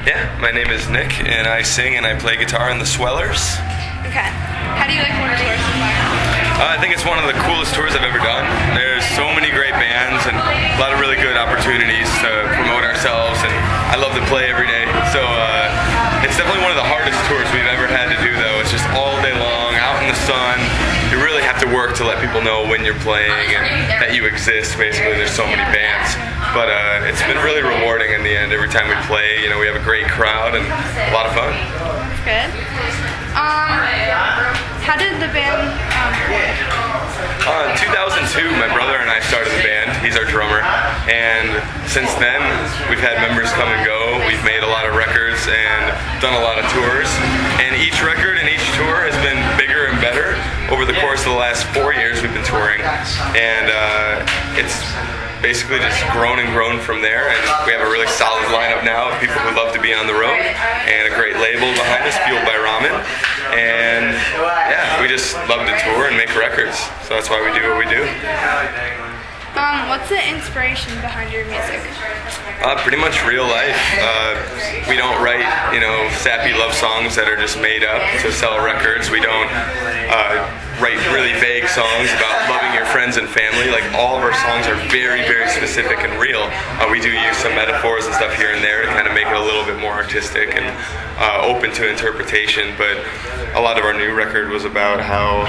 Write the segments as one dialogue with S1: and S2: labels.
S1: Yeah, my name is Nick, and I sing and I play guitar in the Swellers.
S2: Okay. How do you like Warner Tour so far?
S1: I think it's one of the coolest tours I've ever done. There's so many great bands and a lot of really good opportunities to promote ourselves, and I love to play every day. So it's definitely one of the hardest tours we've ever had to do, though. It's just all day long, out in the sun. You really have to work to let people know when you're playing and that you exist, basically. There's so many bands. But it's been really rewarding in the end. Every time we play, we have a great crowd and a lot of fun.
S2: Good. How did the band
S1: In 2002, my brother and I started the band. He's our drummer. And since then, we've had members come and go. We've made a lot of records and done a lot of tours. And each record and each tour has been bigger and better. Over the course of the last 4 years, we've been touring. And it's basically just grown and grown from there, and we have a really solid lineup now of people who love to be on the road, and a great label behind us, fueled by ramen. And yeah, we just love to tour and make records, so that's why we do what we do.
S2: What's the inspiration behind your music?
S1: Pretty much real life. We don't write, sappy love songs that are just made up to sell records. We don't write really vague songs about loving your friends and family. Like, all of our songs are very, very specific and real. We do use some metaphors and stuff here and there to kind of make it a little bit more artistic and open to interpretation. But a lot of our new record was about how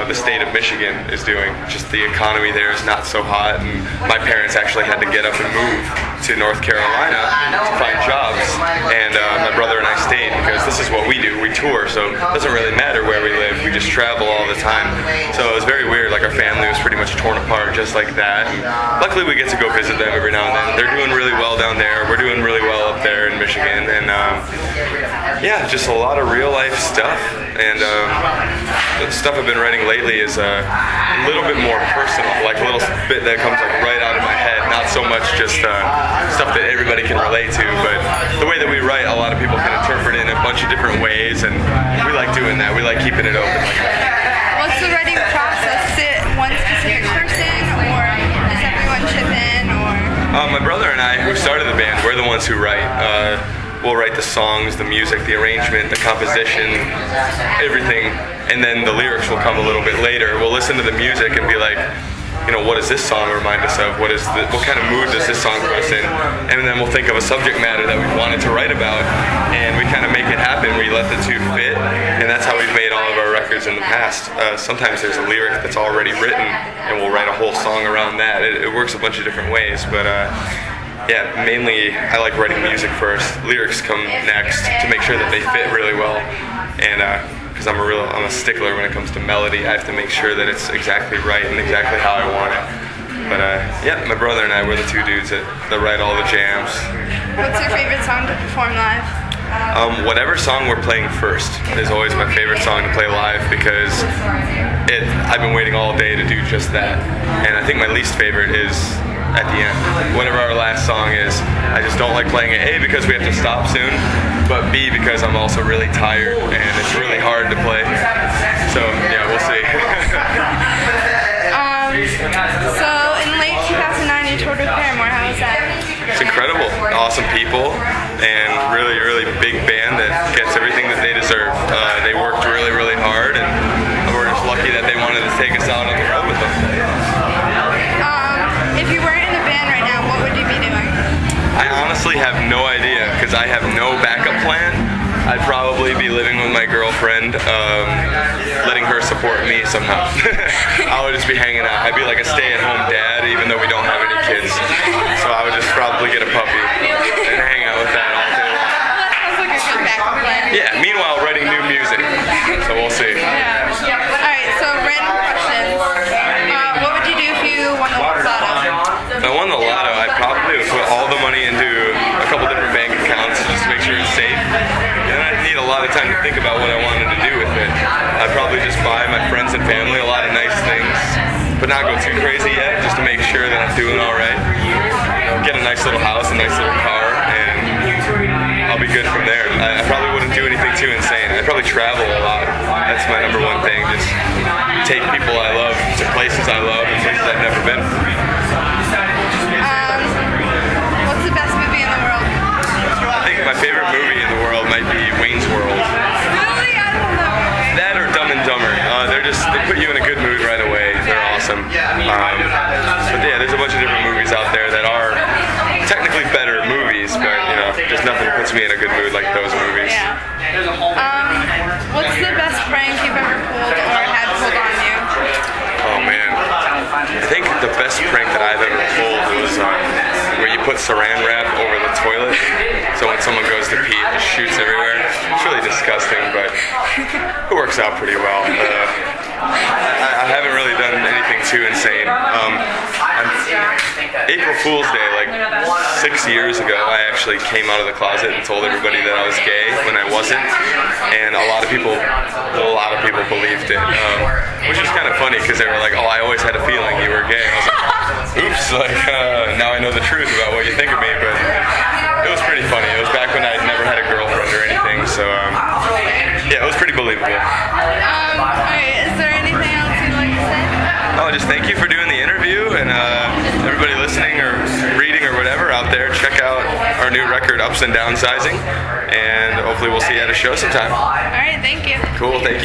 S1: the state of Michigan is doing. Just the economy there is not so hot, and my parents actually had to get up and move to North Carolina to find jobs, and my brother and I stayed because this is what we do. We tour, so it doesn't really matter where we live. We just travel all the time. So it was very weird. Like, our family was pretty much torn apart just like that. And luckily, we get to go visit them every now and then. They're doing really well down there. We're doing really well up there in Michigan, and just a lot of real life stuff. And the stuff I've been writing lately is a little bit more personal, like a little bit that comes like right out of my head, not so much just stuff that everybody can relate to, but the way that we write, a lot of people can interpret it in a bunch of different ways, and we like doing that. We like keeping it open like that.
S2: What's the writing process? Is it one specific person, or does everyone chip in, or?
S1: My brother and I, who started the band, we're the ones who write. We'll write the songs, the music, the arrangement, the composition, everything, and then the lyrics will come a little bit later. We'll listen to the music and be like, what does this song remind us of? What kind of mood does this song put us in? And then we'll think of a subject matter that we wanted to write about, and we kind of make it happen. We let the two fit, and that's how we've made all of our records in the past. Sometimes there's a lyric that's already written, and we'll write a whole song around that. It works a bunch of different ways, but mainly I like writing music first. Lyrics come next to make sure that they fit really well, and because I'm a stickler when it comes to melody. I have to make sure that it's exactly right and exactly how I want it. But my brother and I, we're the two dudes that write all the jams.
S2: What's your favorite song to perform live?
S1: Whatever song we're playing first is always my favorite song to play live, because I've been waiting all day to do just that. And I think my least favorite is at the end. Whatever our last song is, I just don't like playing it, A, because we have to stop soon, but B, because I'm also really tired and it's really hard to play. So yeah, we'll see.
S2: So in late 2009 you toured with Paramore. How was that?
S1: It's incredible. Awesome people, and really, really big band that gets everything that they deserve. They worked really, really hard, and we're just lucky that they wanted to take us out on the road with them.
S2: If you weren't in the band right now, what would you be doing?
S1: I honestly have no idea, because I have no backup plan. I'd probably be living with my girlfriend, letting her support me somehow. I would just be hanging out. I'd be like a stay-at-home dad, even though we don't have any kids. So I would just probably get a puppy and hang out with that all day.
S2: That sounds like a good backup plan.
S1: Yeah, meanwhile, writing new music. So we'll see.
S2: Alright, so random questions. What would you do if you won the lotto?
S1: If I won the lotto, I'd probably put all the money into a couple different bank accounts just to make sure it's safe. And I'd need a lot of time to think about what I wanted to do with it. I'd probably just buy my friends and family a lot of nice things, but not go too crazy yet, just to make sure that I'm doing all right. Get a nice little house, a nice little car, and I'll be good from there. I probably wouldn't do anything too insane. I'd probably travel a lot. That's my number one thing. Just take people I love to places I love and places I've never been.
S2: What's the best movie in the world?
S1: I think mood like those movies.
S2: Yeah. What's the best prank you've ever pulled or had pulled on you?
S1: Oh man, I think the best prank that I've ever pulled was where you put saran wrap over the toilet, so when someone goes to pee, it just shoots everywhere. It's really disgusting, but it works out pretty well. I haven't really done anything too insane. April Fool's Day, like 6 years ago, I actually came out of the closet and told everybody that I was gay when I wasn't, and a lot of people believed it, which is kind of funny because they were like, "Oh, I always had a feeling you were gay." And I was like, "Oops!" Like now I know the truth about what you think of me, but it was pretty funny. It was back when I'd never had a girlfriend or anything, so yeah, it was pretty believable.
S2: Alright, is there anything else you'd like to say?
S1: Oh, just thank you for doing the interview, and everybody listening or reading or whatever out there, check out our new record, Ups and Downsizing, and hopefully we'll see you at a show sometime.
S2: Alright, thank you.
S1: Cool, thank you.